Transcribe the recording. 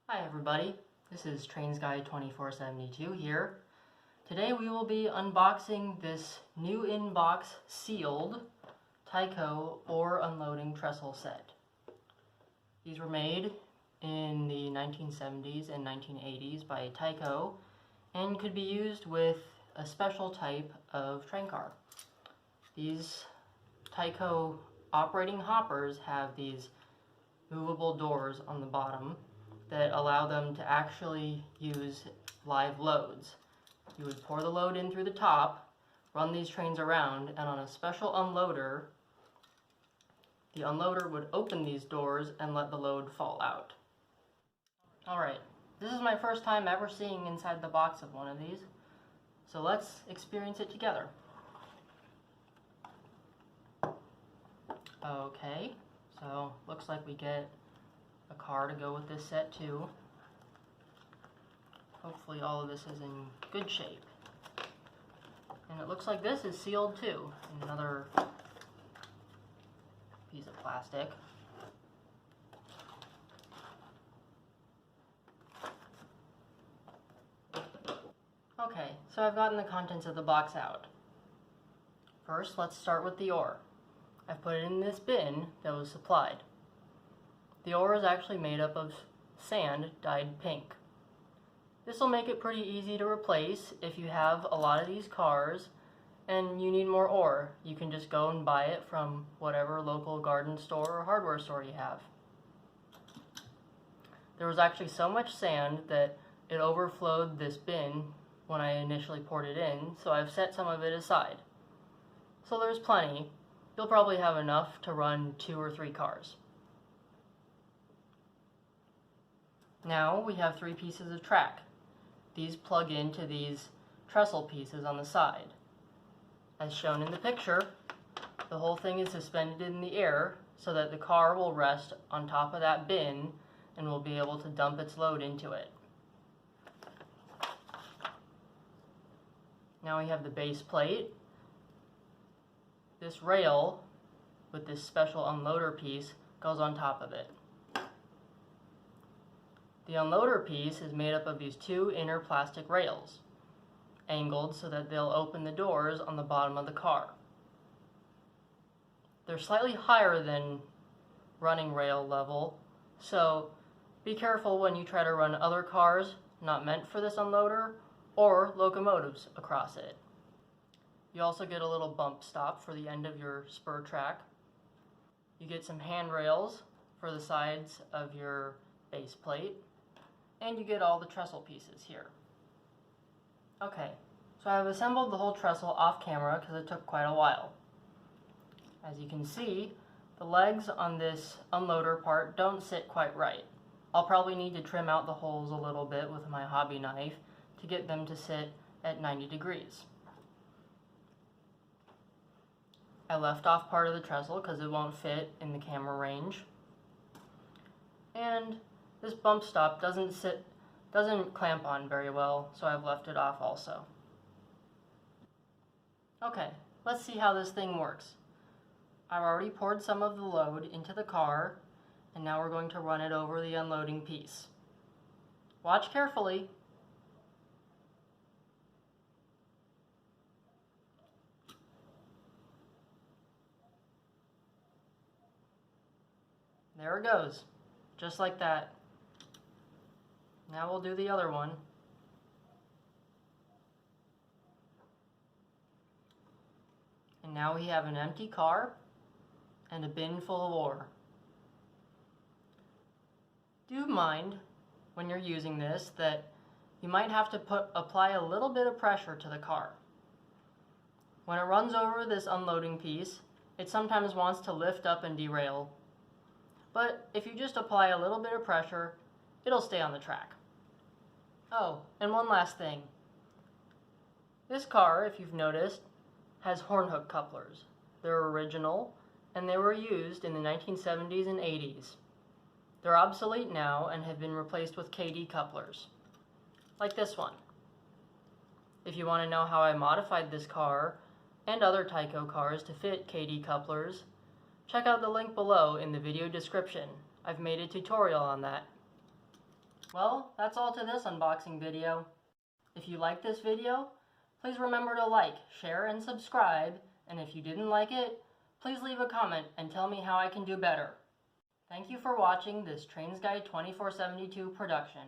Hi everybody, this is TrainsGuy2472 here. Today we will be unboxing this new in-box sealed Tyco ore unloading trestle set. These were made in the 1970s and 1980s by Tyco and could be used with a special type of train car. These Tyco operating hoppers have these movable doors on the bottom that allow them to actually use live loads. You would pour the load in through the top, run these trains around, and on a special unloader, the unloader would open these doors and let the load fall out. Alright, this is my first time ever seeing inside the box of one of these, so let's experience it together. Okay, so looks like we get a car to go with this set too. Hopefully all of this is in good shape. And it looks like this is sealed too, in another piece of plastic. Okay, so I've gotten the contents of the box out. First, let's start with the ore. I've put it in this bin that was supplied. The ore is actually made up of sand dyed pink. This will make it pretty easy to replace if you have a lot of these cars and you need more ore. You can just go and buy it from whatever local garden store or hardware store you have. There was actually so much sand that it overflowed this bin when I initially poured it in, so I've set some of it aside. So there's plenty. You'll probably have enough to run 2 or 3 cars. Now we have 3 pieces of track. These plug into these trestle pieces on the side. As shown in the picture, the whole thing is suspended in the air so that the car will rest on top of that bin and will be able to dump its load into it. Now we have the base plate. This rail with this special unloader piece goes on top of it. The unloader piece is made up of these 2 inner plastic rails, angled so that they'll open the doors on the bottom of the car. They're slightly higher than running rail level, so be careful when you try to run other cars not meant for this unloader or locomotives across it. You also get a little bump stop for the end of your spur track. You get some handrails for the sides of your base plate. And you get all the trestle pieces here. Okay, so I've assembled the whole trestle off camera because it took quite a while. As you can see, the legs on this unloader part don't sit quite right. I'll probably need to trim out the holes a little bit with my hobby knife to get them to sit at 90 degrees. I left off part of the trestle because it won't fit in the camera range. And this bump stop doesn't clamp on very well, so I've left it off also. Okay, let's see how this thing works. I've already poured some of the load into the car, and now we're going to run it over the unloading piece. Watch carefully. There it goes, just like that. Now we'll do the other one. And now we have an empty car and a bin full of ore. Do mind when you're using this that you might have to apply a little bit of pressure to the car. When it runs over this unloading piece, it sometimes wants to lift up and derail. But if you just apply a little bit of pressure, it'll stay on the track. Oh, and one last thing. This car, if you've noticed, has horn hook couplers. They're original, and they were used in the 1970s and 80s. They're obsolete now and have been replaced with KD couplers, like this one. If you want to know how I modified this car and other Tyco cars to fit KD couplers, check out the link below in the video description. I've made a tutorial on that. Well, that's all to this unboxing video. If you liked this video, please remember to like, share, and subscribe. And if you didn't like it, please leave a comment and tell me how I can do better. Thank you for watching this Trains Guy 2472 production.